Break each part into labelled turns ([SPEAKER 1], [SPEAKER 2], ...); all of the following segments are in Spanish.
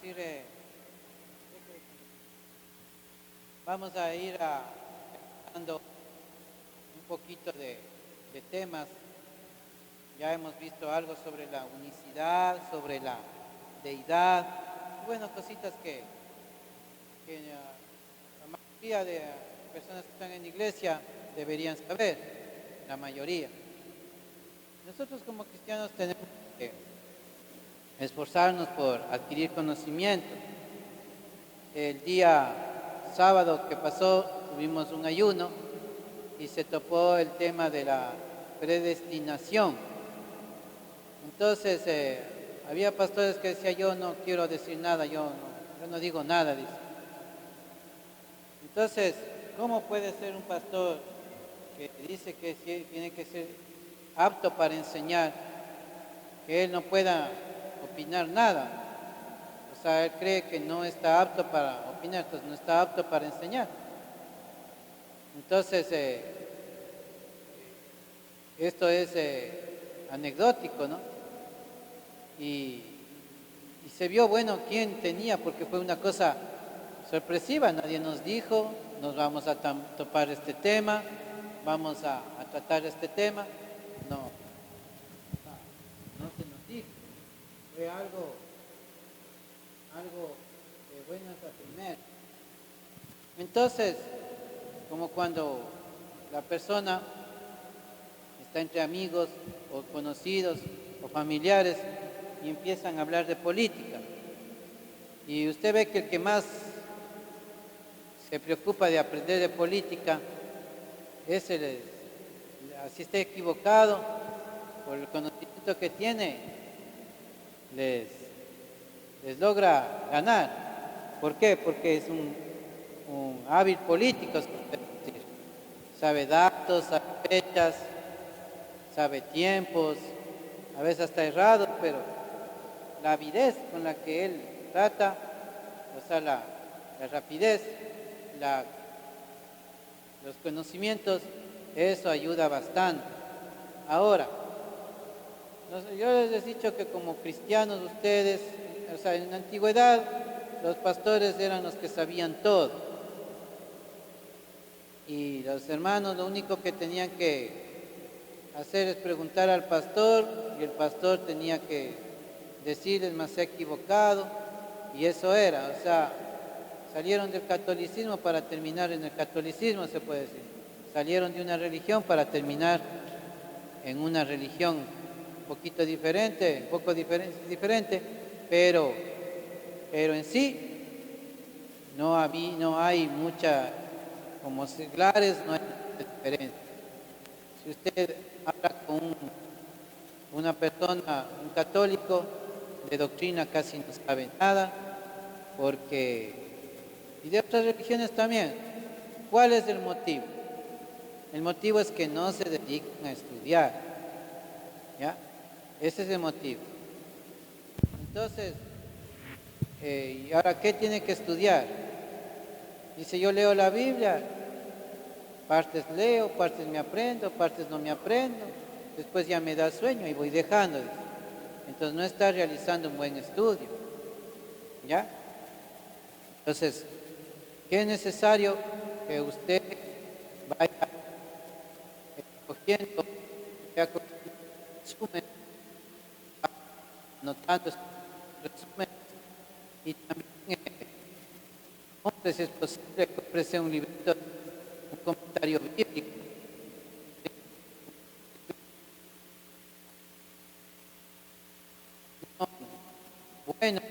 [SPEAKER 1] ir, vamos a ir dando un poquito de temas. Ya hemos visto algo sobre la unicidad, sobre la deidad, bueno, cositas que la mayoría de personas que están en la iglesia deberían saber, la mayoría. Nosotros como cristianos tenemos que esforzarnos por adquirir conocimiento. El día sábado que pasó tuvimos un ayuno y se topó el tema de la predestinación. Entonces había pastores que decían: yo no quiero decir nada, yo no digo nada, dice. Entonces, ¿cómo puede ser un pastor que dice que tiene que ser apto para enseñar, que él no pueda opinar nada? O sea, él cree que no está apto para opinar, entonces no está apto para enseñar. Entonces, esto es anecdótico, ¿no? Y se vio, bueno, quién tenía, porque fue una cosa sorpresiva, nadie nos dijo: nos vamos a topar este tema, vamos a tratar este tema. No se nos dijo, fue algo de buenas a primeras. Entonces, como cuando la persona está entre amigos o conocidos o familiares y empiezan a hablar de política, y usted ve que el que más se preocupa de aprender de política es así esté equivocado, por el conocimiento que tiene, les logra ganar. ¿Por qué? Porque es un hábil político, se puede decir. Sabe datos, sabe fechas, sabe tiempos, a veces hasta errado, pero la avidez con la que él trata, o sea, la rapidez, los conocimientos, eso ayuda bastante. Ahora, yo les he dicho que como cristianos ustedes, o sea, en la antigüedad los pastores eran los que sabían todo. Y los hermanos lo único que tenían que hacer es preguntar al pastor, y el pastor tenía que decirles: más se ha equivocado, y eso era. O sea, salieron del catolicismo para terminar en el catolicismo, se puede decir. Salieron de una religión para terminar en una religión un poquito diferente, un poco diferente, pero en sí no hay mucha, como seglares, no hay mucha diferencia. Si usted habla con una persona, un católico, de doctrina casi no sabe nada, y de otras religiones también. ¿Cuál es el motivo? El motivo es que no se dedican a estudiar, ¿ya? Ese es el motivo. Entonces, ¿y ahora qué tiene que estudiar? Dice: yo leo la Biblia, partes leo, partes me aprendo, partes no me aprendo, después ya me da sueño y voy dejando. Entonces no está realizando un buen estudio, ¿ya? Entonces, ¿qué es necesario? Que usted vaya cogiendo, resumen, anotando resumen, y también, si es posible, cómprese un librito, un comentario bíblico. Bueno,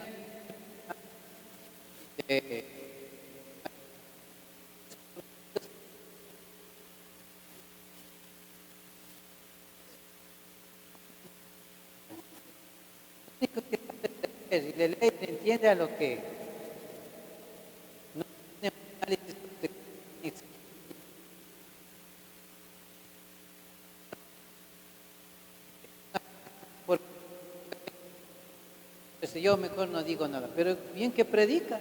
[SPEAKER 1] y le lee y le entiende a lo que no tiene un análisis porque yo mejor no digo nada, pero bien que predica.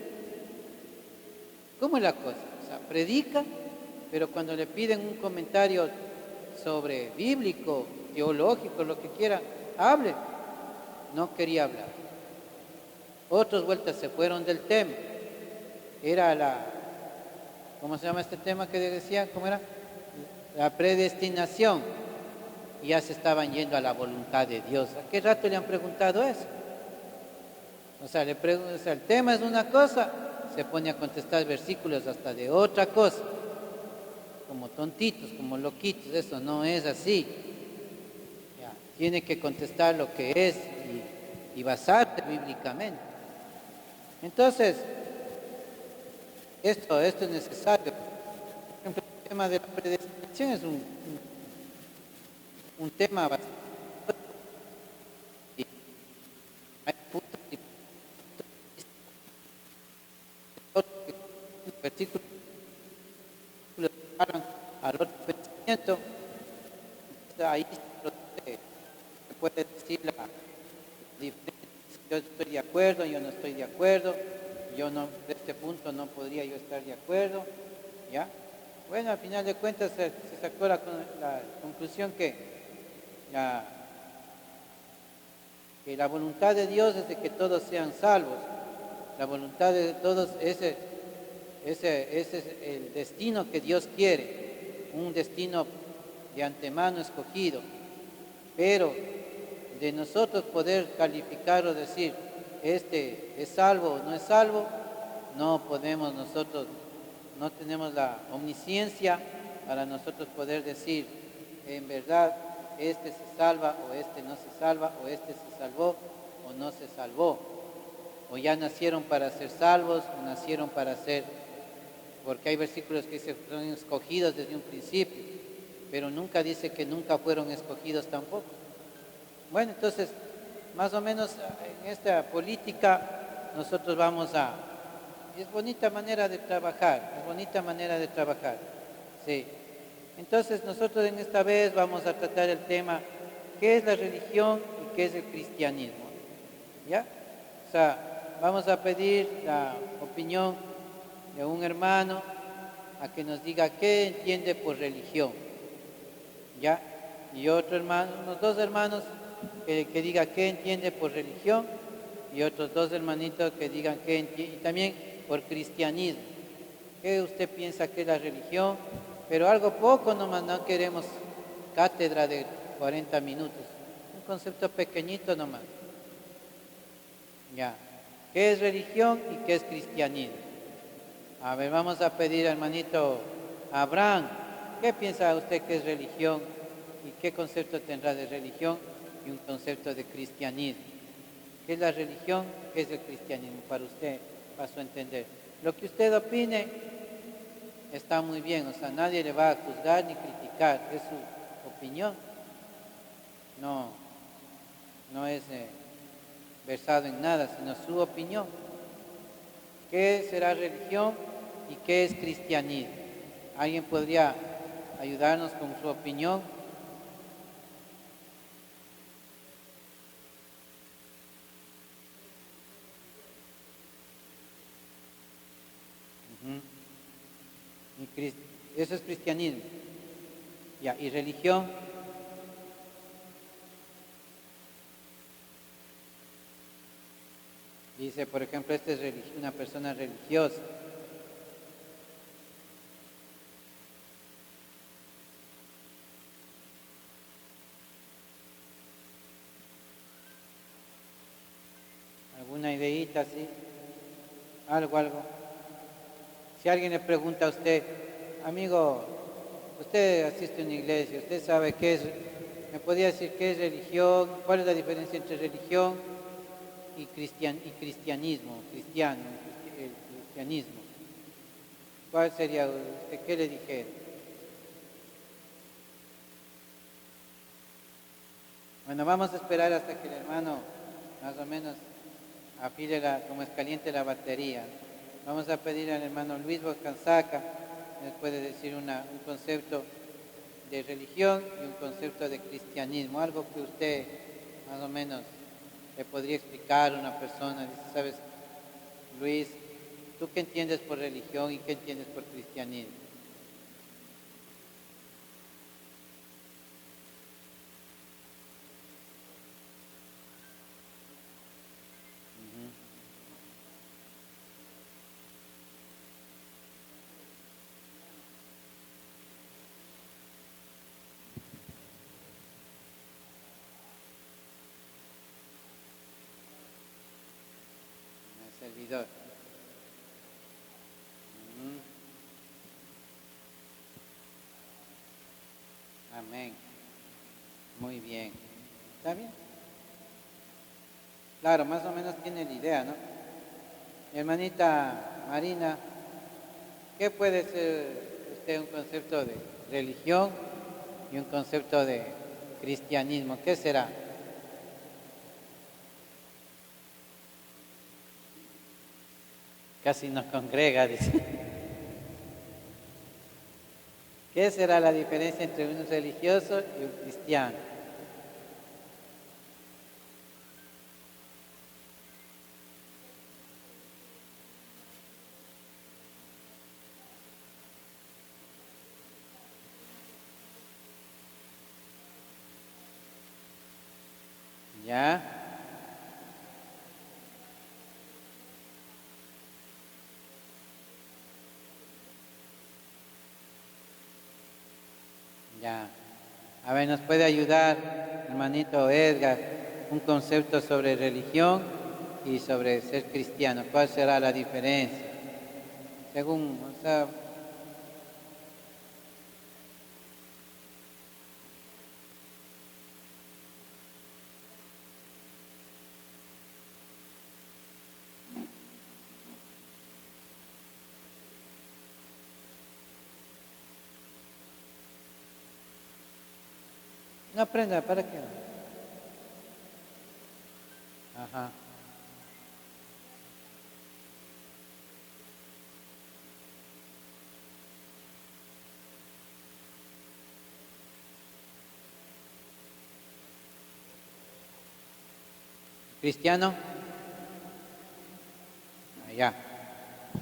[SPEAKER 1] ¿Cómo es la cosa? O sea, predica, pero cuando le piden un comentario sobre bíblico, teológico, lo que quiera, hable. No quería hablar. Otros vueltas se fueron del tema. Era ¿cómo se llama este tema que decía? ¿Cómo era? La predestinación. Y ya se estaban yendo a la voluntad de Dios. ¿A qué rato le han preguntado eso? O sea, el tema es una cosa, se pone a contestar versículos hasta de otra cosa. Como tontitos, como loquitos, eso no es así. Ya, tiene que contestar lo que es y basarse bíblicamente. Entonces, esto es necesario. Por ejemplo, el tema de la predestinación es un tema bastante. Hay puntos y versículos que hablan al otro pensamiento. Ahí se puede decir la diferencia. Yo estoy de acuerdo, yo no estoy de acuerdo, yo no, de este punto no podría yo estar de acuerdo, ¿ya? Bueno, al final de cuentas se sacó la conclusión que la voluntad de Dios es de que todos sean salvos. La voluntad de todos, ese es el destino que Dios quiere, un destino de antemano escogido, pero de nosotros poder calificar o decir, este es salvo o no es salvo, no podemos nosotros, no tenemos la omnisciencia para nosotros poder decir, en verdad, este se salva o este no se salva, o este se salvó o no se salvó, o ya nacieron para ser salvos o nacieron para ser, porque hay versículos que dicen que son escogidos desde un principio, pero nunca dice que nunca fueron escogidos tampoco. Bueno, entonces, más o menos en esta política nosotros vamos a... Es bonita manera de trabajar, es bonita manera de trabajar, sí. Entonces nosotros en esta vez vamos a tratar el tema, ¿qué es la religión y qué es el cristianismo? ¿Ya? O sea, vamos a pedir la opinión de un hermano a que nos diga qué entiende por religión, ¿ya? Y otro hermano, unos dos hermanos que diga qué entiende por religión, y otros dos hermanitos que digan qué entiende, y también por cristianismo. ¿Qué usted piensa que es la religión? Pero algo poco nomás, no queremos cátedra de 40 minutos, un concepto pequeñito nomás. Ya, ¿qué es religión y qué es cristianismo? A ver, vamos a pedir al hermanito Abraham, ¿qué piensa usted que es religión y qué concepto tendrá de religión y un concepto de cristianismo? ¿Qué es la religión? ¿Qué es el cristianismo para usted, para su entender? Lo que usted opine está muy bien, o sea, nadie le va a juzgar ni criticar, es su opinión, no es versado en nada, sino su opinión. ¿Qué será religión y qué es cristianismo? ¿Alguien podría ayudarnos con su opinión? Eso es cristianismo. Ya, ¿y religión? Dice, por ejemplo, esta es una persona religiosa. ¿Alguna ideita así? Algo. Si alguien le pregunta a usted, amigo, usted asiste a una iglesia, usted sabe qué es, ¿me podría decir qué es religión? ¿Cuál es la diferencia entre religión y cristianismo, el cristianismo? ¿Cuál sería usted? ¿Qué le dijera? Bueno, vamos a esperar hasta que el hermano más o menos afile como es caliente la batería. Vamos a pedir al hermano Luis Bocansaca, nos puede decir un concepto de religión y un concepto de cristianismo, algo que usted más o menos le podría explicar a una persona. Dice, ¿sabes, Luis, tú qué entiendes por religión y qué entiendes por cristianismo? seguidor. Mm. Amén. Muy bien. ¿Está bien? Claro, más o menos tiene la idea, ¿no? Mi hermanita Marina, ¿qué puede ser usted un concepto de religión y un concepto de cristianismo? ¿Qué será? Casi nos congrega, dice. ¿Qué será la diferencia entre un religioso y un cristiano? ¿Ya? Ya. A ver, ¿nos puede ayudar, hermanito Edgar, un concepto sobre religión y sobre ser cristiano? ¿Cuál será la diferencia? Según, o sea, no aprenda, ¿para qué? Ajá. ¿Cristiano? Allá.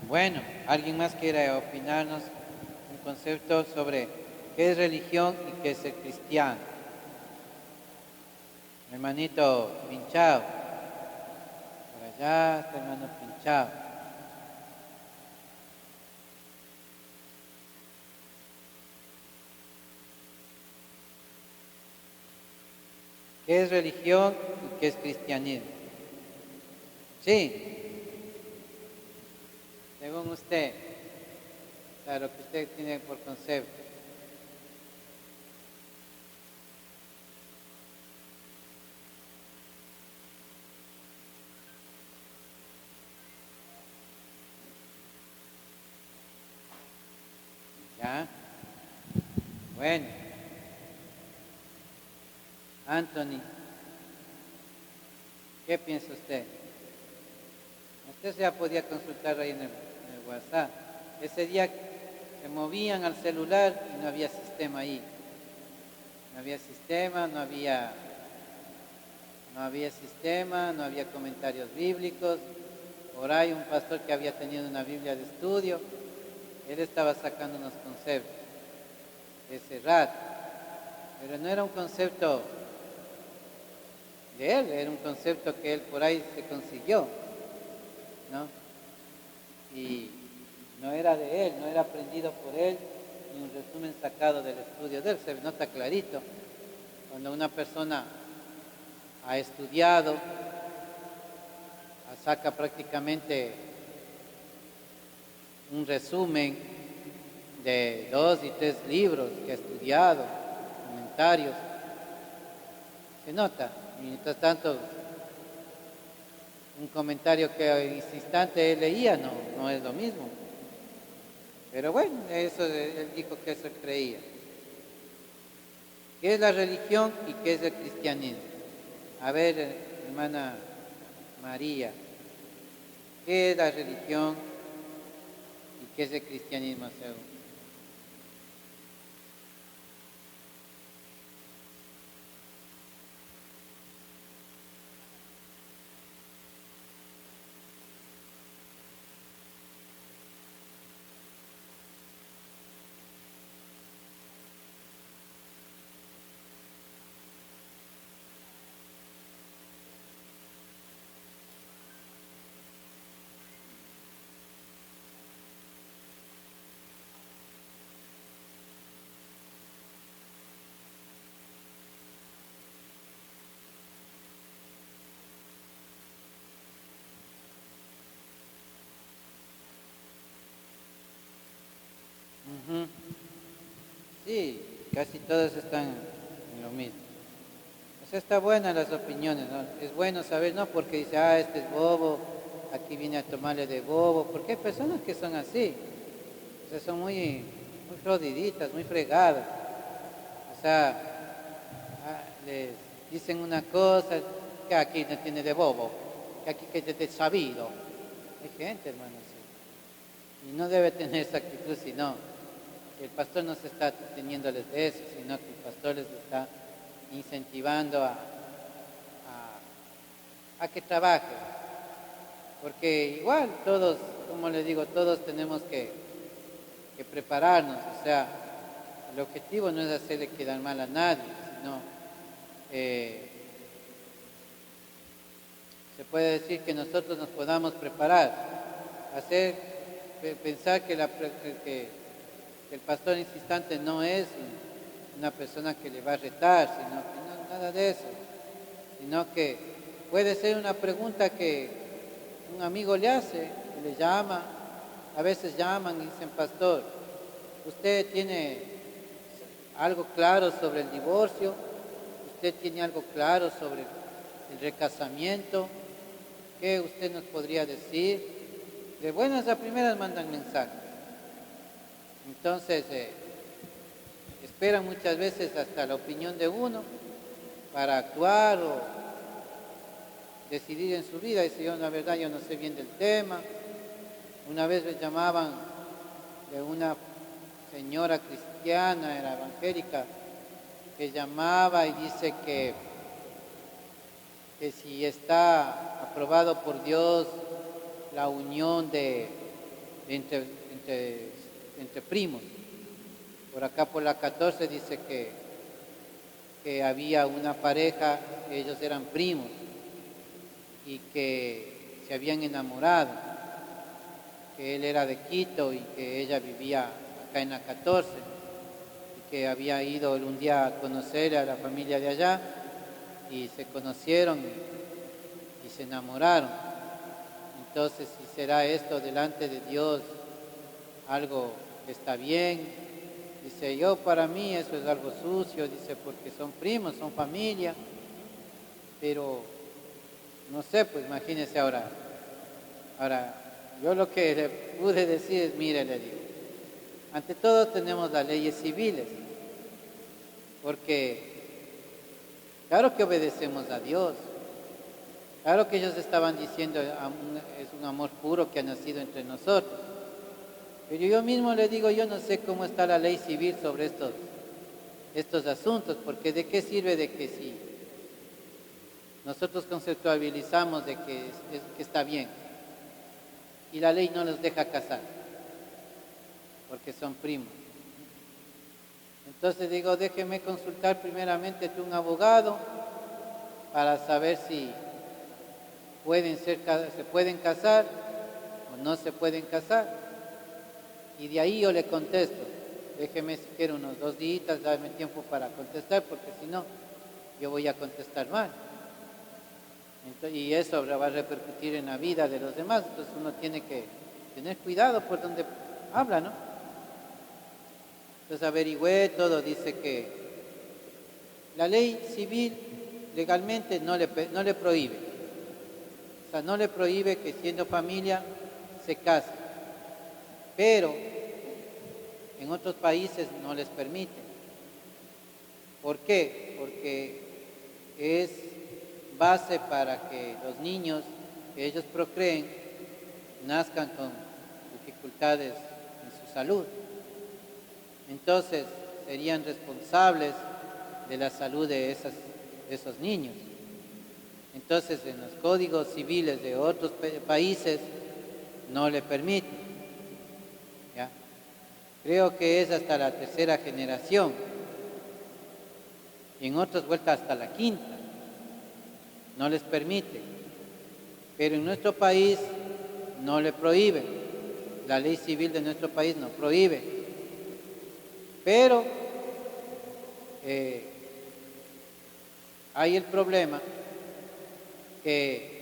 [SPEAKER 1] Bueno, ¿alguien más quiere opinarnos un concepto sobre qué es religión y qué es ser cristiano? Hermanito Pinchao, por allá está hermano Pinchao. ¿Qué es religión y qué es cristianismo? Sí, según usted, o sea, lo que usted tiene por concepto. ¿Ya? Bueno, Anthony, ¿qué piensa usted? Usted ya podía consultar ahí en el WhatsApp. Ese día se movían al celular y no había sistema ahí. No había sistema, no había sistema, no había comentarios bíblicos. Por ahí un pastor que había tenido una Biblia de estudio, él estaba sacando unos conceptos de ese rato, pero no era un concepto de él, era un concepto que él por ahí se consiguió, ¿no? Y no era de él, no era aprendido por él, ni un resumen sacado del estudio de él, se nota clarito. Cuando una persona ha estudiado, saca prácticamente un resumen de 2 y 3 libros que ha estudiado, comentarios, se nota. Mientras tanto, un comentario que en ese instante él leía no es lo mismo. Pero bueno, eso él dijo que eso creía. ¿Qué es la religión y qué es el cristianismo? A ver, hermana María, ¿qué es la religión y qué es el cristianismo según? casi todos están en lo mismo. O sea, está buena las opiniones, ¿no? Es bueno saber, no porque dice, este es bobo, aquí viene a tomarle de bobo, porque hay personas que son así, o sea, son muy jodiditas, muy fregadas, o sea, les dicen una cosa que aquí no tiene de bobo, que aquí que es de sabido. Hay gente, hermano, así. Y no debe tener esa actitud, sino que el pastor no se está teniéndoles de eso, sino que el pastor les está incentivando a que trabajen. Porque igual todos, como les digo, todos tenemos que prepararnos. O sea, el objetivo no es hacerle quedar mal a nadie, sino se puede decir que nosotros nos podamos preparar, pensar que el pastor insistente no es una persona que le va a retar, sino que no, nada de eso, sino que puede ser una pregunta que un amigo le hace, que le llama, a veces llaman y dicen, pastor, ¿usted tiene algo claro sobre el divorcio? ¿Usted tiene algo claro sobre el recasamiento? ¿Qué usted nos podría decir? De buenas a primeras mandan mensajes. Entonces, esperan muchas veces hasta la opinión de uno para actuar o decidir en su vida. Dice, yo la verdad yo no sé bien del tema. Una vez me llamaban de una señora cristiana, era evangélica, que llamaba y dice que si está aprobado por Dios la unión entre primos. Por acá por la 14 dice que había una pareja, que ellos eran primos y que se habían enamorado, que él era de Quito y que ella vivía acá en la 14 y que había ido un día a conocer a la familia de allá y se conocieron y se enamoraron. Entonces, si será esto delante de Dios algo que está bien, dice, yo para mí eso es algo sucio, dice, porque son primos, son familia, pero no sé, pues imagínese ahora, yo lo que le pude decir es, mire, le digo, ante todo tenemos las leyes civiles, porque claro que obedecemos a Dios, claro que ellos estaban diciendo, es un amor puro que ha nacido entre nosotros, pero yo mismo le digo, yo no sé cómo está la ley civil sobre estos asuntos, porque de qué sirve de que si nosotros conceptualizamos de que está bien y la ley no los deja casar porque son primos. Entonces digo, déjeme consultar primeramente a un abogado para saber si se pueden casar o no se pueden casar, y de ahí yo le contesto. Déjeme siquiera unos 2 días, dame tiempo para contestar, porque si no, yo voy a contestar mal. Y eso va a repercutir en la vida de los demás. Entonces uno tiene que tener cuidado por donde habla, ¿no? Entonces averigüé todo, dice que la ley civil legalmente no le prohíbe. O sea, no le prohíbe que siendo familia se case. Pero en otros países no les permite. ¿Por qué? Porque es base para que los niños que ellos procreen nazcan con dificultades en su salud. Entonces serían responsables de la salud de esos niños. Entonces en los códigos civiles de otros países no le permiten. ¿Ya? Creo que es hasta la 3ª generación y en otras vueltas hasta la 5ª. No les permite, pero en nuestro país no le prohíbe. La ley civil de nuestro país no prohíbe, pero hay el problema que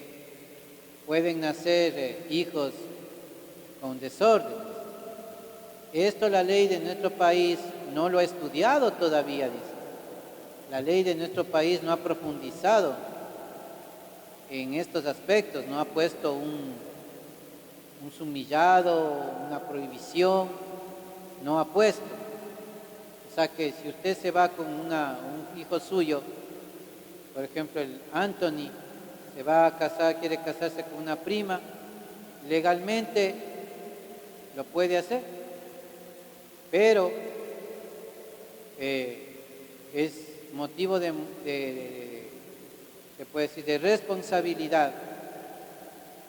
[SPEAKER 1] pueden nacer hijos con desórdenes, esto la ley de nuestro país no lo ha estudiado todavía, dice. La ley de nuestro país no ha profundizado en estos aspectos, no ha puesto un sumillado, una prohibición, no ha puesto. O sea que si usted se va con un hijo suyo, por ejemplo el Anthony, se va a casar, quiere casarse con una prima, legalmente lo puede hacer, pero es motivo se puede decir, de responsabilidad.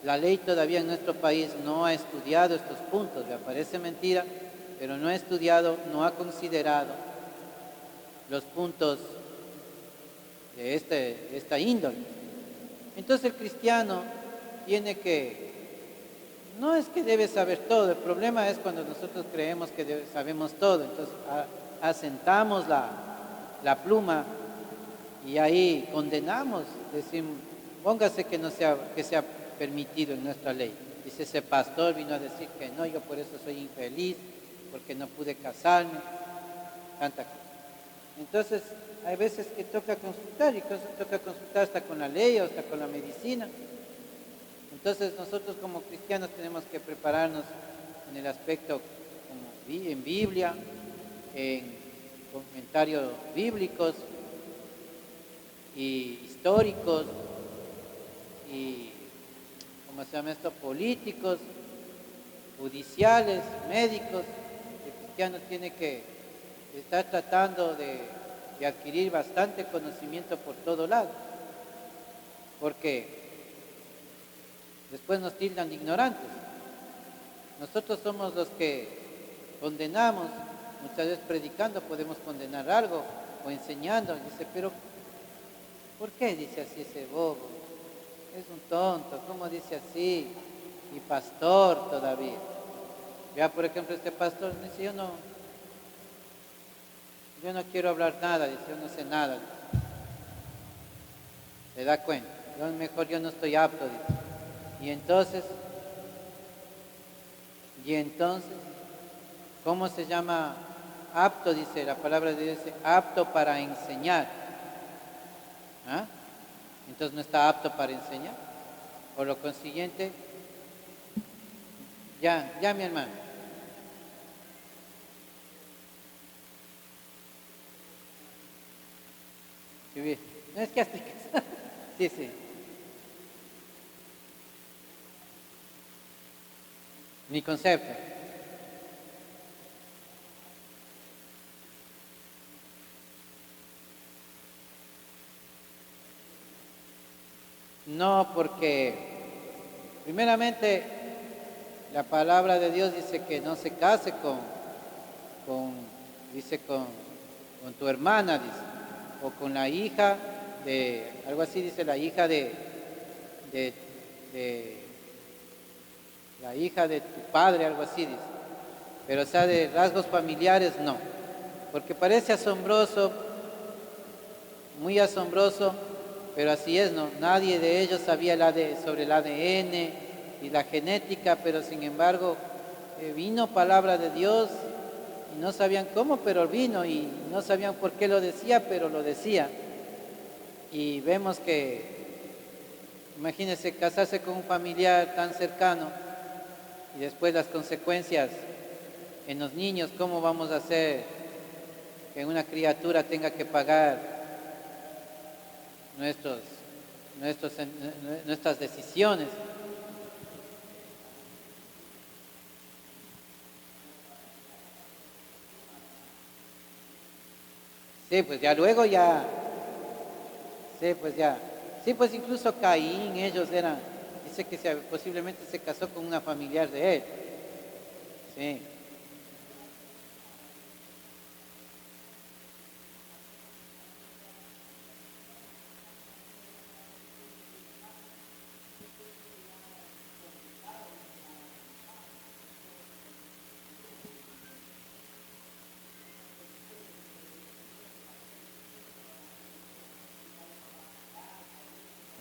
[SPEAKER 1] La ley todavía en nuestro país no ha estudiado estos puntos, me parece mentira, pero no ha estudiado, no ha considerado los puntos de esta índole. Entonces el cristiano tiene que, no es que debe saber todo, el problema es cuando nosotros creemos que sabemos todo, entonces asentamos la pluma y ahí condenamos, decimos, póngase que no sea, que sea permitido en nuestra ley. Dice, ese pastor vino a decir que no, yo por eso soy infeliz, porque no pude casarme, tanta cosa. Entonces, hay veces que toca consultar, y toca consultar hasta con la ley o hasta con la medicina. Entonces, nosotros como cristianos tenemos que prepararnos en el aspecto como en Biblia, en comentarios bíblicos y históricos y, ¿cómo se llama esto?, políticos, judiciales, médicos. El cristiano tiene que estar tratando de adquirir bastante conocimiento por todo lado, porque después nos tildan de ignorantes. Nosotros somos los que condenamos, muchas veces predicando podemos condenar algo o enseñando. Dice, pero ¿por qué dice así ese bobo? Es un tonto, ¿cómo dice así? Y pastor todavía. Ya, por ejemplo, este pastor dice, yo no quiero hablar nada, dice, yo no sé nada. ¿Se da cuenta? Mejor yo no estoy apto, dice. Y entonces, ¿cómo se llama apto? Dice, la palabra de Dios dice, apto para enseñar. ¿Ah? Entonces no está apto para enseñar. Por lo consiguiente, ya mi hermano. Sí, no es que hasta sí, sí. Mi concepto. No, porque primeramente la palabra de Dios dice que no se case con tu hermana, dice, o con la hija de, algo así dice, la hija de la hija de tu padre, algo así dice. Pero o sea, de rasgos familiares no, porque parece asombroso, muy asombroso, pero así es, ¿no? Nadie de ellos sabía sobre el ADN y la genética, pero sin embargo vino palabra de Dios y no sabían cómo, pero vino, y no sabían por qué lo decía, pero lo decía. Y vemos que, imagínense, casarse con un familiar tan cercano y después las consecuencias en los niños, ¿cómo vamos a hacer que una criatura tenga que pagar nuestras decisiones? Sí, pues ya luego ya, sí, pues ya, sí, pues incluso Caín, ellos eran, dice que posiblemente se casó con una familiar de él, sí.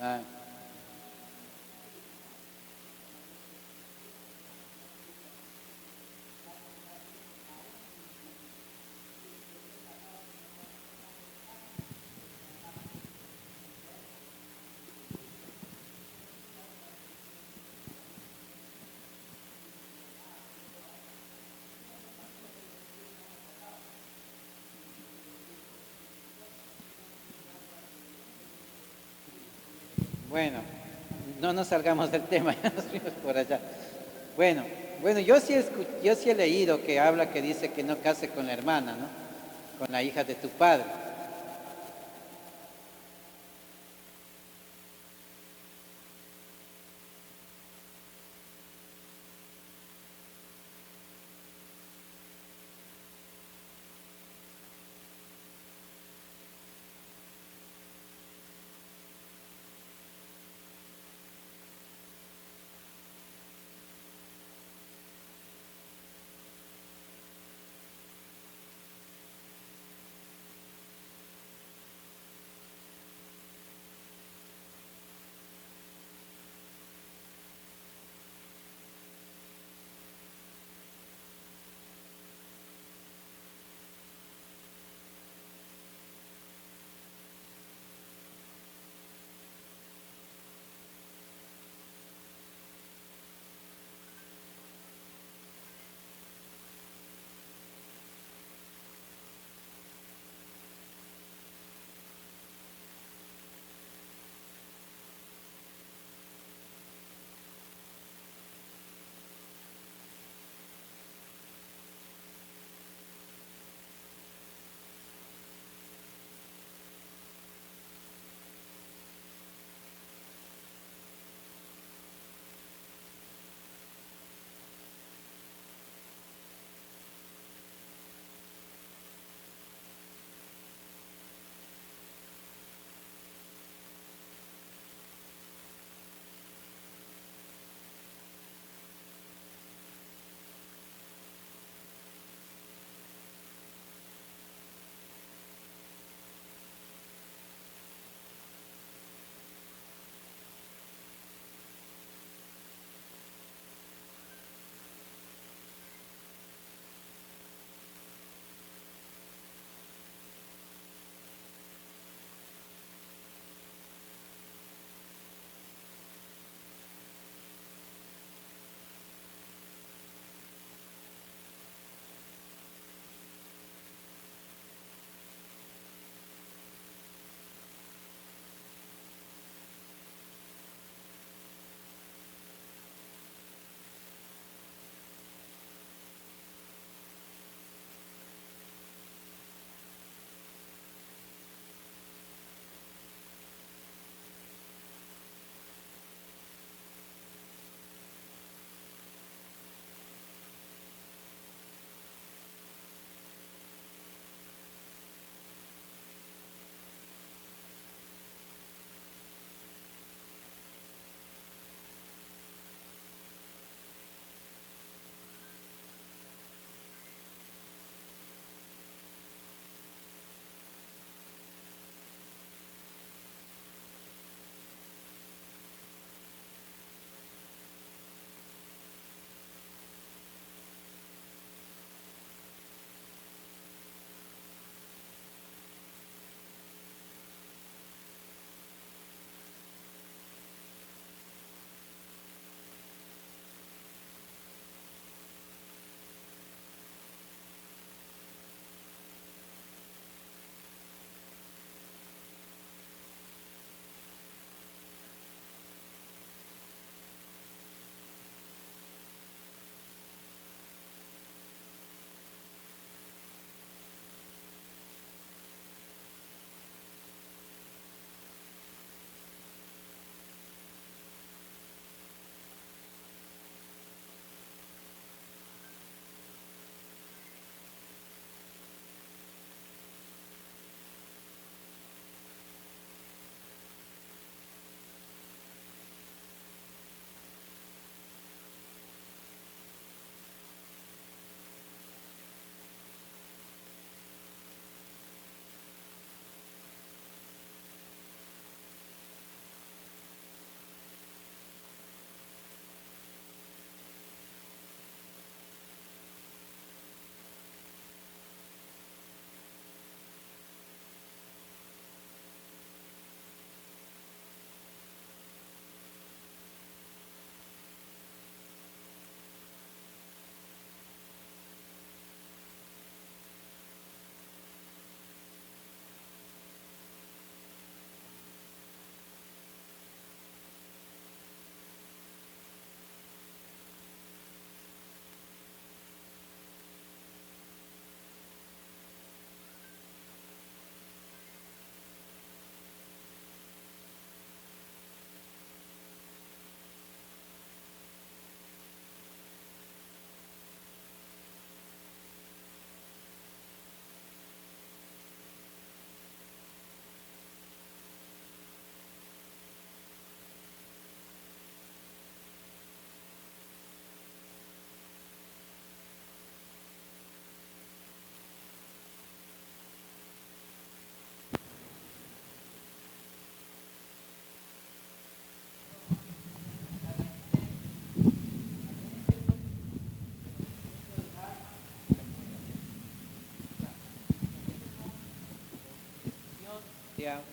[SPEAKER 1] Ah. Bueno, no nos salgamos del tema, ya nos fuimos por allá. Bueno, bueno, yo sí he leído que habla, que dice que no case con la hermana, ¿no? Con la hija de tu padre.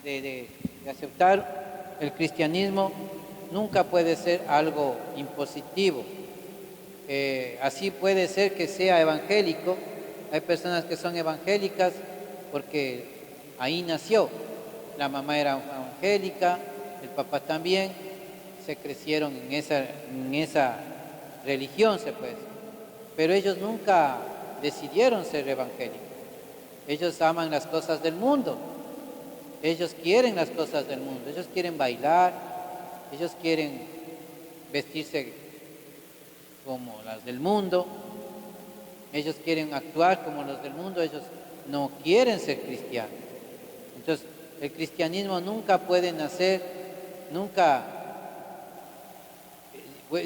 [SPEAKER 1] de aceptar el cristianismo nunca puede ser algo impositivo. Así puede ser que sea evangélico. Hay personas que son evangélicas porque ahí nació. La mamá era evangélica, el papá también, se crecieron en esa religión, se puede decir. Pero ellos nunca decidieron ser evangélicos. Ellos aman las cosas del mundo. Ellos quieren las cosas del mundo. Ellos quieren bailar. Ellos quieren vestirse como las del mundo. Ellos quieren actuar como los del mundo. Ellos no quieren ser cristianos. Entonces, el cristianismo nunca puede nacer,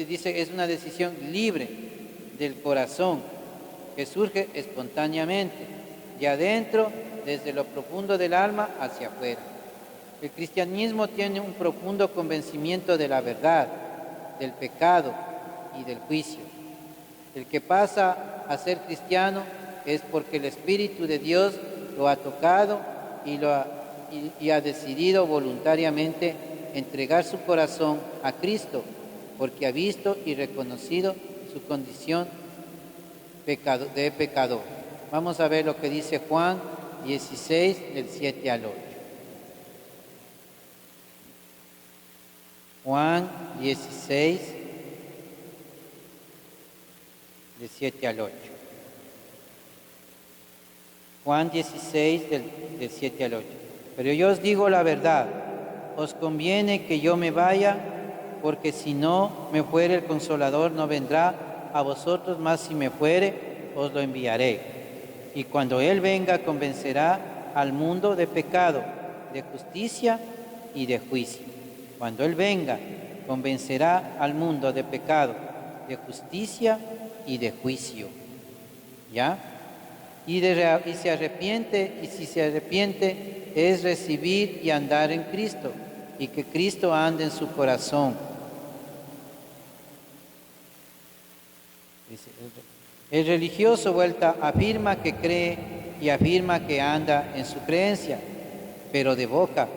[SPEAKER 1] dice, es una decisión libre del corazón que surge espontáneamente, de adentro, desde lo profundo del alma hacia afuera. El cristianismo tiene un profundo convencimiento de la verdad, del pecado y del juicio. El que pasa a ser cristiano es porque el Espíritu de Dios lo ha tocado y ha decidido voluntariamente entregar su corazón a Cristo, porque ha visto y reconocido su condición de pecador. Vamos a ver lo que dice Juan 16, del 7 al 8. Juan 16, del 7 al 8. Juan 16, del 7 al 8. Pero yo os digo la verdad, os conviene que yo me vaya, porque si no me fuere el Consolador no vendrá a vosotros, mas si me fuere, os lo enviaré. Y cuando Él venga, convencerá al mundo de pecado, de justicia y de juicio. Cuando Él venga, convencerá al mundo de pecado, de justicia y de juicio. ¿Ya? Y se arrepiente, y si se arrepiente, es recibir y andar en Cristo, y que Cristo ande en su corazón. Dice, el religioso vuelta afirma que cree y afirma que anda en su creencia, pero de boca,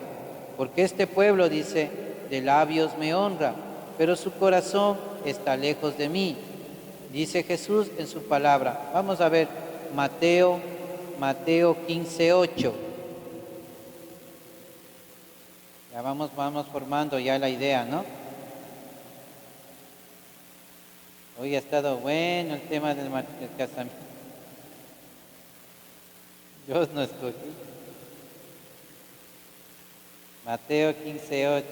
[SPEAKER 1] porque este pueblo, dice, de labios me honra, pero su corazón está lejos de mí. Dice Jesús en su palabra. Vamos a ver Mateo 15:8. Ya vamos formando ya la idea, ¿no? Hoy ha estado bueno el tema del casamiento. Dios no escogí. Mateo 15:8.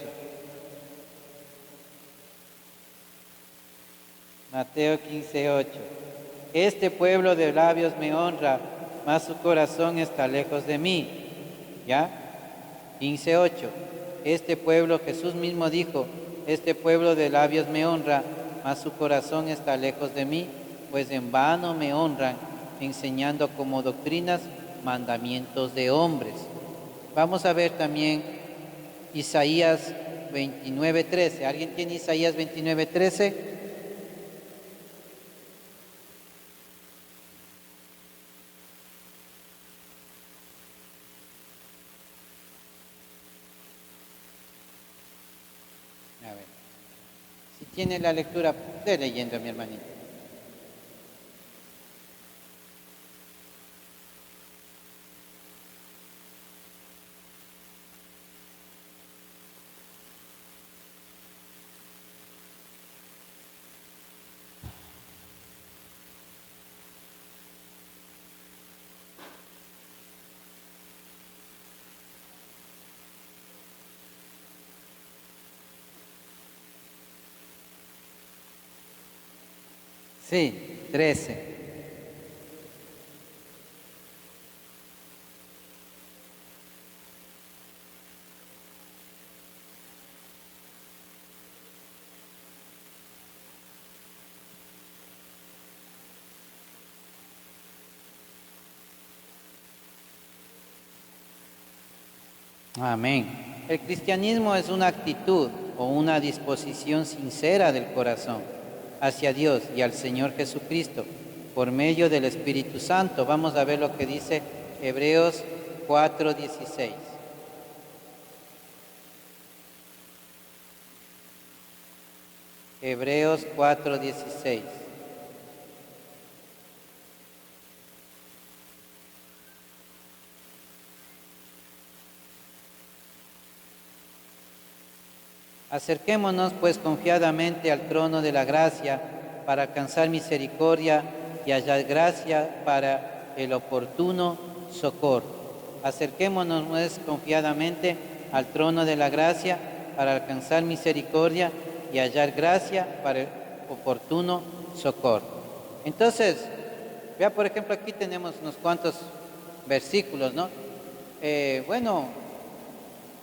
[SPEAKER 1] Mateo 15:8. Este pueblo de labios me honra, mas su corazón está lejos de mí. ¿Ya? 15:8. Este pueblo, Jesús mismo dijo, este pueblo de labios me honra, mas su corazón está lejos de mí, pues en vano me honran, enseñando como doctrinas mandamientos de hombres. Vamos a ver también Isaías 29:13. ¿Alguien tiene Isaías 29:13? A ver, si tiene la lectura, esté leyendo, mi hermanito. Sí, 13. Amén. El cristianismo es una actitud o una disposición sincera del corazón hacia Dios y al Señor Jesucristo por medio del Espíritu Santo. Vamos a ver lo que dice Hebreos 4:16. Hebreos 4:16. Acerquémonos pues confiadamente al trono de la gracia para alcanzar misericordia y hallar gracia para el oportuno socorro. Acerquémonos pues confiadamente al trono de la gracia para alcanzar misericordia y hallar gracia para el oportuno socorro. Entonces, vea por ejemplo, aquí tenemos unos cuantos versículos, ¿no? Bueno,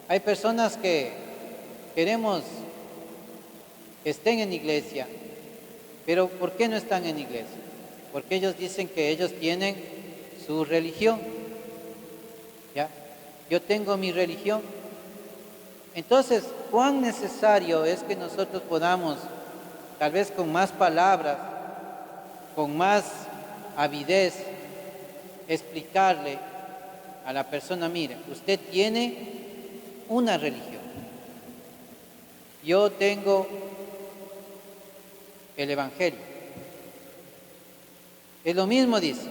[SPEAKER 1] hay personas que queremos que estén en iglesia, pero ¿por qué no están en iglesia? Porque ellos dicen que ellos tienen su religión, ¿ya? Yo tengo mi religión. Entonces, ¿cuán necesario es que nosotros podamos, tal vez con más palabras, con más avidez, explicarle a la persona, mire, usted tiene una religión, yo tengo el Evangelio. Es lo mismo, dice.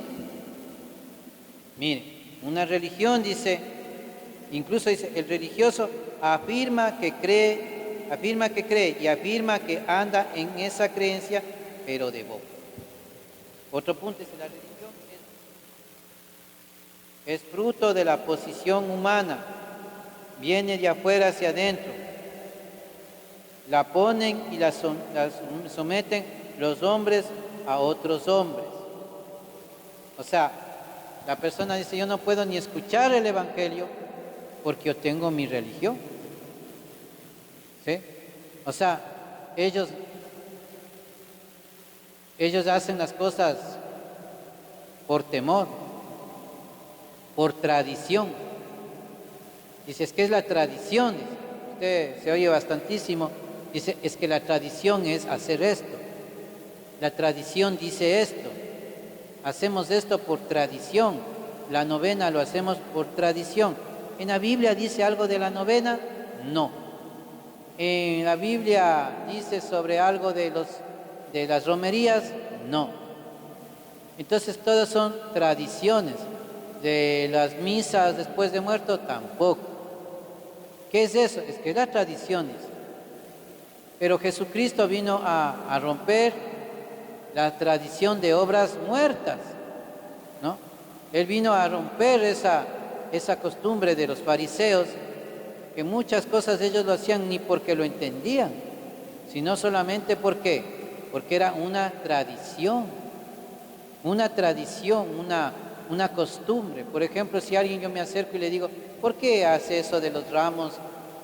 [SPEAKER 1] Mire, una religión, dice, incluso dice, el religioso afirma que cree y afirma que anda en esa creencia, pero de boca. Otro punto es la religión es fruto de la posición humana, viene de afuera hacia adentro. La ponen y la someten los hombres a otros hombres. O sea, la persona dice, yo no puedo ni escuchar el Evangelio porque yo tengo mi religión. ¿Sí? O sea, ellos hacen las cosas por temor, por tradición. Dice, es que es la tradición. Usted se oye bastantísimo. Dice, es que la tradición es hacer esto. La tradición dice esto. Hacemos esto por tradición. La novena lo hacemos por tradición. ¿En la Biblia dice algo de la novena? No. ¿En la Biblia dice sobre algo de las romerías? No. Entonces todas son tradiciones. De las misas después de muerto, tampoco. ¿Qué es eso? Es que las tradiciones. Pero Jesucristo vino a romper la tradición de obras muertas, ¿no? Él vino a romper esa costumbre de los fariseos, que muchas cosas ellos lo hacían ni porque lo entendían, sino solamente porque era una tradición, una costumbre. Por ejemplo, si alguien yo me acerco y le digo, ¿por qué hace eso de los ramos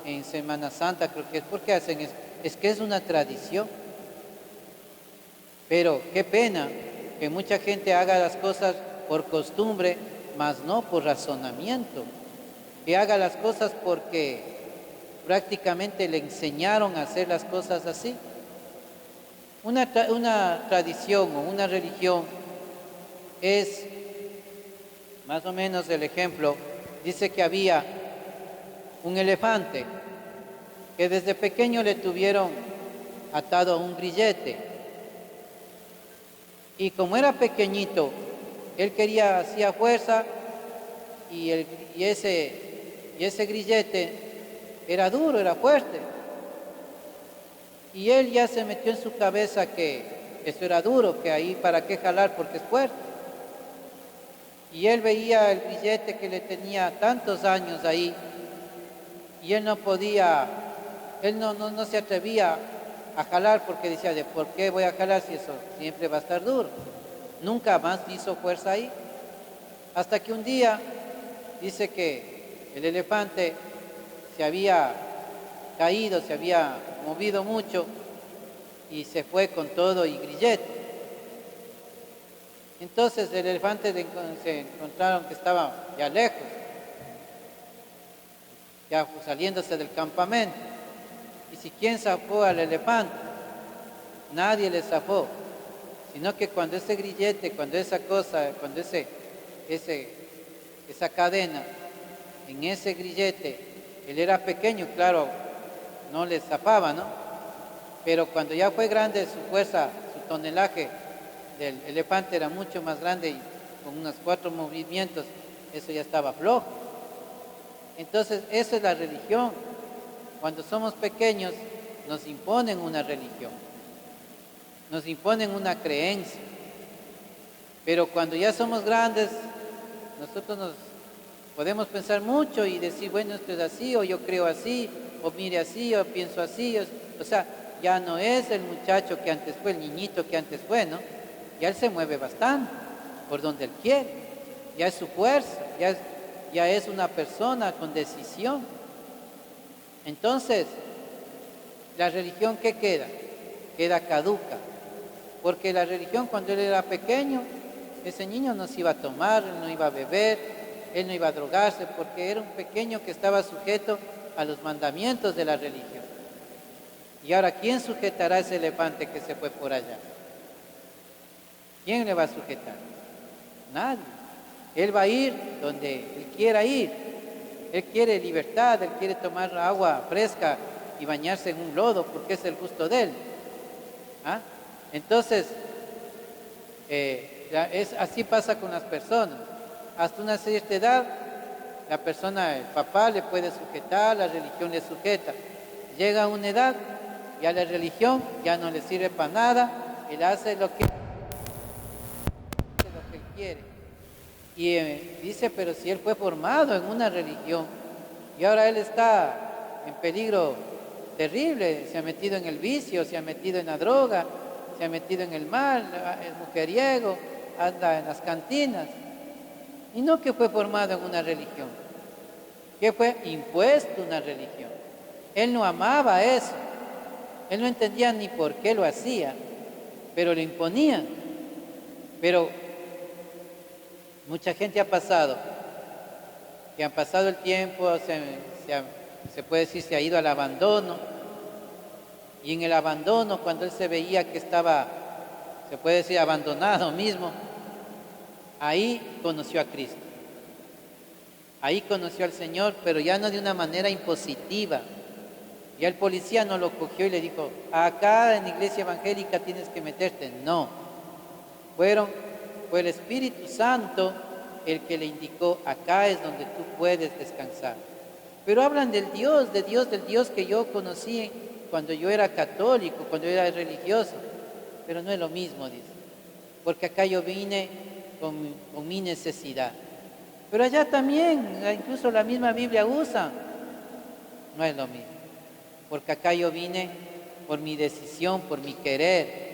[SPEAKER 1] en Semana Santa? Creo que es, ¿por qué hacen eso? Es que es una tradición. Pero qué pena que mucha gente haga las cosas por costumbre, mas no por razonamiento. Que haga las cosas porque prácticamente le enseñaron a hacer las cosas así. Una tradición o una religión es más o menos el ejemplo. Dice que había un elefante que desde pequeño le tuvieron atado a un grillete. Y como era pequeñito, él hacía fuerza y ese grillete era duro, era fuerte. Y él ya se metió en su cabeza que eso era duro, que ahí para qué jalar porque es fuerte. Y él veía el grillete que le tenía tantos años ahí y él no se atrevía a jalar porque decía, ¿de por qué voy a jalar si eso siempre va a estar duro? Nunca más hizo fuerza ahí. Hasta que un día dice que el elefante se había caído, se había movido mucho y se fue con todo y grillete. Entonces el elefante se encontraron que estaba ya lejos, ya saliéndose del campamento. Y si quién zafó al elefante, nadie le zafó, sino que cuando ese grillete, cuando esa cosa, cuando esa cadena, en ese grillete, él era pequeño, claro, no le zafaba, ¿no? pero cuando ya fue grande su fuerza, su tonelaje del elefante era mucho más grande y con unos 4 movimientos, eso ya estaba flojo. Entonces, eso es la religión. Cuando somos pequeños, nos imponen una religión, nos imponen una creencia. Pero cuando ya somos grandes, nosotros nos podemos pensar mucho y decir, bueno, esto es así, o yo creo así, o mire así, o pienso así. O sea, ya no es el muchacho que antes fue, el niñito que antes fue, ¿no? Ya él se mueve bastante por donde él quiere. Ya es su fuerza, ya es una persona con decisión. Entonces, la religión, ¿qué queda? Queda caduca. Porque la religión, cuando él era pequeño, ese niño no se iba a tomar, él no iba a beber, él no iba a drogarse, porque era un pequeño que estaba sujeto a los mandamientos de la religión. Y ahora, ¿quién sujetará a ese elefante que se fue por allá? ¿Quién le va a sujetar? Nadie. Él va a ir donde él quiera ir. Él quiere libertad, él quiere tomar agua fresca y bañarse en un lodo porque es el gusto de él. ¿Ah? Entonces, así pasa con las personas. Hasta una cierta edad, la persona, el papá le puede sujetar, la religión le sujeta. Llega a una edad, ya la religión ya no le sirve para nada, él hace lo que él quiere. Y dice, pero si él fue formado en una religión y ahora él está en peligro terrible, se ha metido en el vicio, se ha metido en la droga, se ha metido en el mal, es mujeriego, anda en las cantinas. Y no que fue formado en una religión, que fue impuesto una religión. Él no amaba eso, él no entendía ni por qué lo hacía, pero lo imponían. Pero mucha gente ha pasado, que han pasado el tiempo, se puede decir, se ha ido al abandono, y en el abandono, cuando él se veía que estaba, se puede decir, abandonado mismo, ahí conoció a Cristo. Ahí conoció al Señor, pero ya no de una manera impositiva. Ya el policía no lo cogió y le dijo, acá en la iglesia evangélica tienes que meterte. No, fue el Espíritu Santo el que le indicó, acá es donde tú puedes descansar. Pero hablan del Dios que yo conocí cuando yo era católico, cuando yo era religioso. Pero no es lo mismo, dice, porque acá yo vine con mi necesidad. Pero allá también, incluso la misma Biblia usa, no es lo mismo, porque acá yo vine por mi decisión, por mi querer.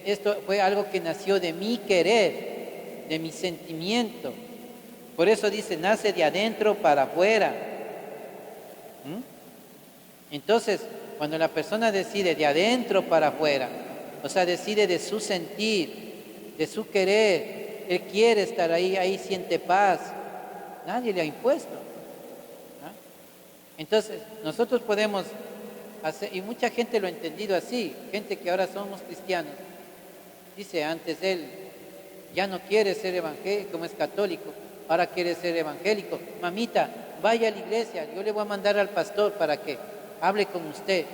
[SPEAKER 1] Esto fue algo que nació de mi querer, de mi sentimiento. Por eso dice, nace de adentro para afuera. Entonces, cuando la persona decide de adentro para afuera, o sea, decide de su sentir, de su querer, él quiere estar ahí, ahí siente paz. Nadie le ha impuesto. Entonces, nosotros podemos hacer, y mucha gente lo ha entendido así, gente que ahora somos cristianos, dice, antes él ya no quiere ser evangélico, como es católico, ahora quiere ser evangélico. Mamita, vaya a la iglesia, yo le voy a mandar al pastor para que hable con usted.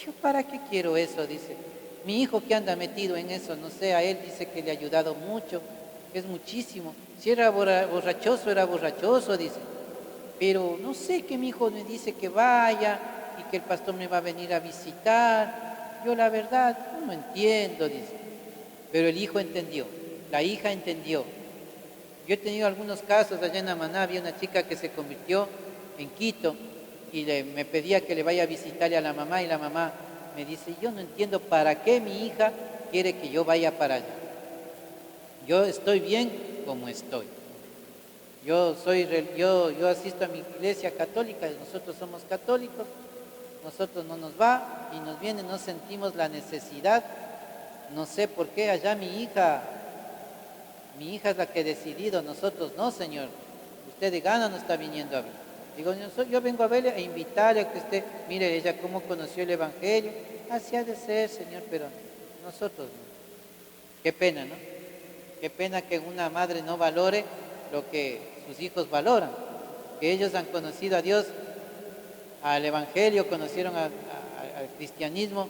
[SPEAKER 1] ¿Yo para qué quiero eso? Dice. Mi hijo que anda metido en eso, no sé, a él dice que le ha ayudado mucho, es muchísimo. Si era borrachoso, era borrachoso, dice. Pero no sé, que mi hijo me dice que vaya y que el pastor me va a venir a visitar. Yo la verdad no entiendo, dice. Pero el hijo entendió, la hija entendió. Yo he tenido algunos casos allá en Amaná, había una chica que se convirtió en Quito y me pedía que le vaya a visitarle a la mamá, y la mamá me dice, yo no entiendo para qué mi hija quiere que yo vaya para allá. Yo estoy bien como estoy. Yo asisto a mi iglesia católica, nosotros somos católicos, nosotros no nos va y nos viene, no sentimos la necesidad, no sé por qué allá mi hija es la que ha decidido, nosotros no, Señor, usted de gana no está viniendo a ver. Digo, yo vengo a verle, a invitarle a que usted, mire ella cómo conoció el Evangelio, así ha de ser, Señor, pero nosotros no. Qué pena, ¿no? Qué pena que una madre no valore lo que sus hijos valoran, que ellos han conocido a Dios, al Evangelio, conocieron a al cristianismo.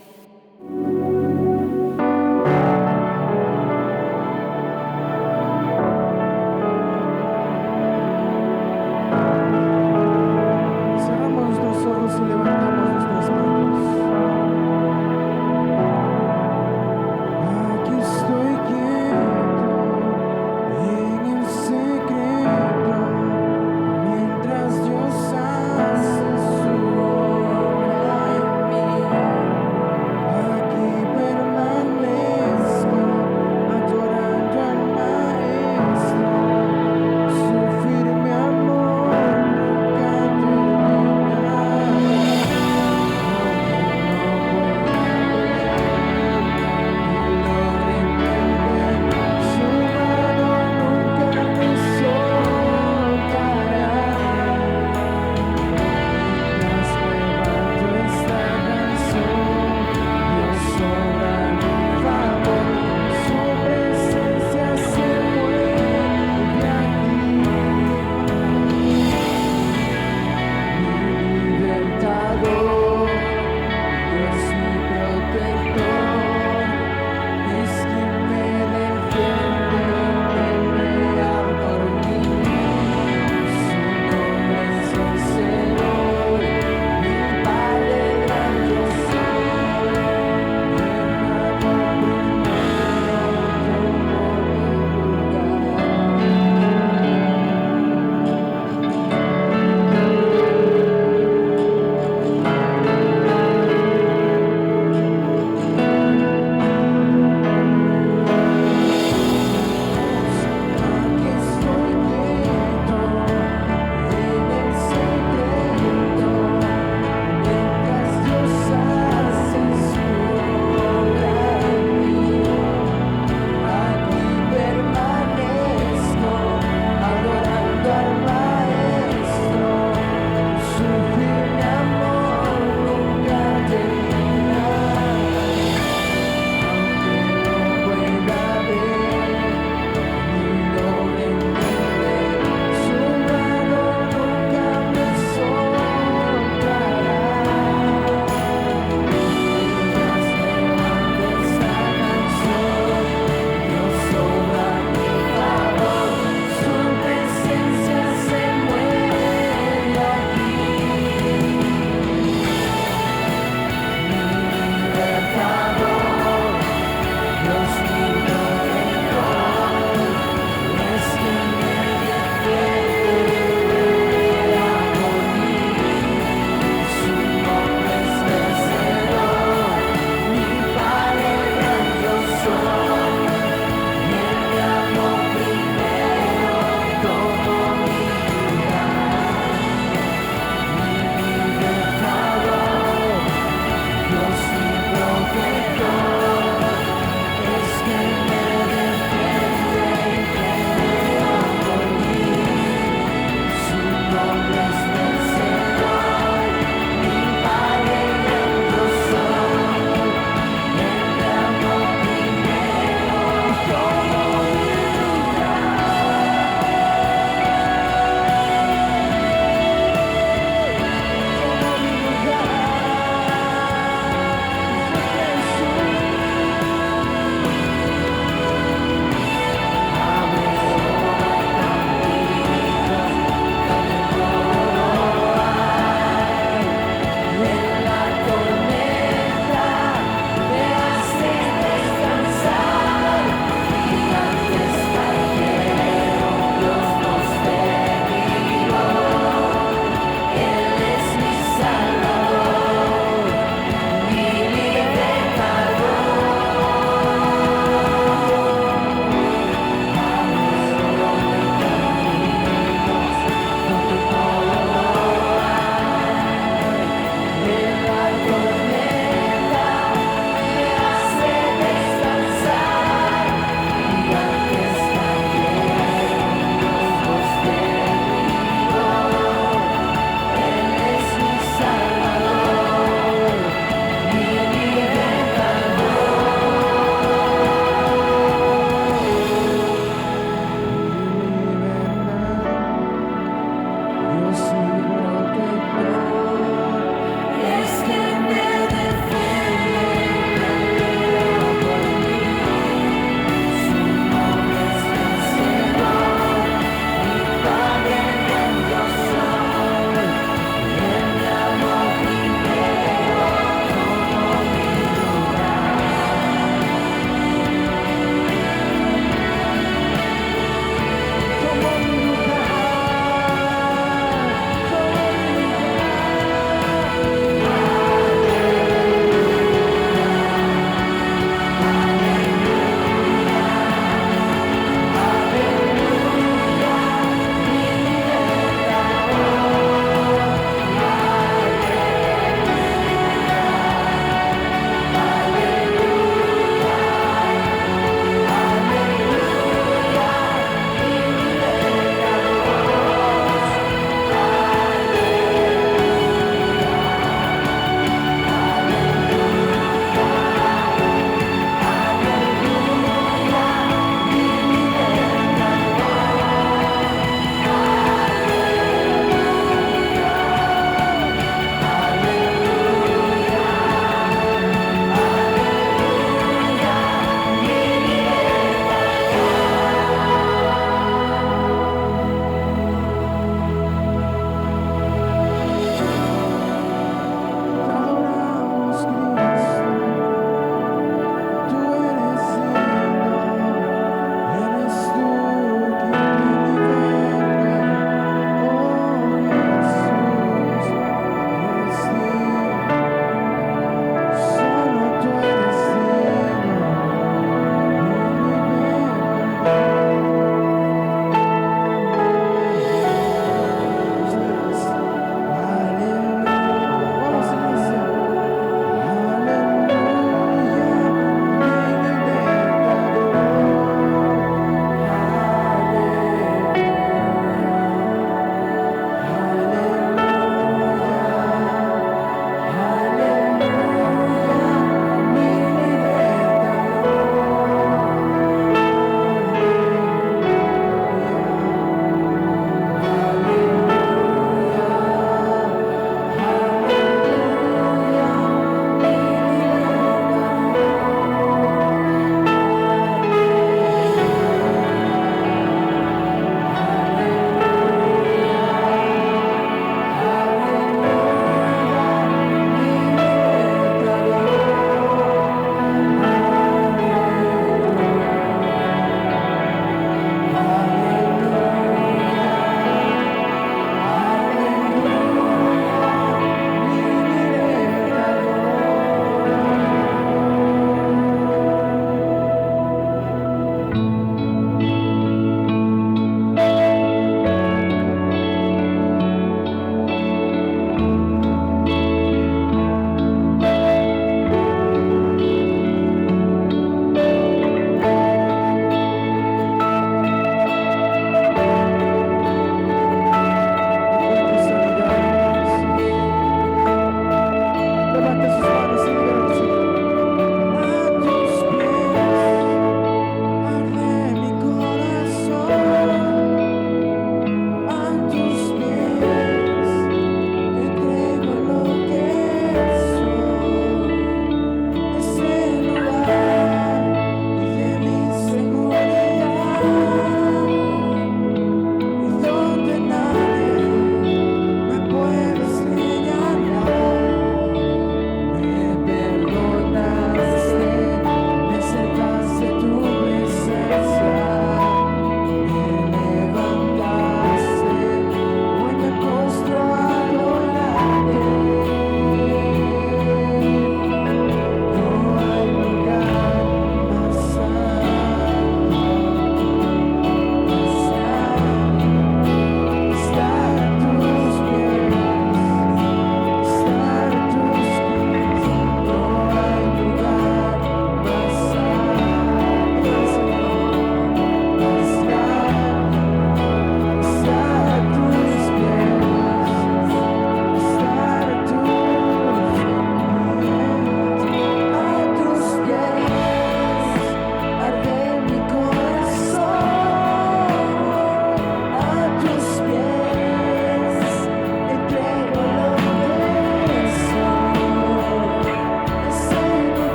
[SPEAKER 2] Cerramos los ojos y levantamos nuestras manos. Aquí estoy quieto en el secreto, mientras Dios hace su obra en mí.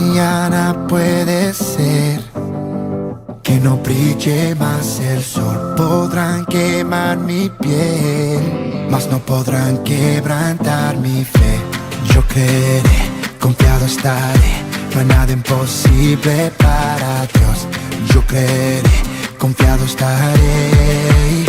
[SPEAKER 3] mañana puede ser que no brille más el sol. Podrán quemar mi piel, mas no podrán quebrantar mi fe. Yo creeré, confiado estaré, no hay nada imposible para Dios. Yo creeré, confiado estaré.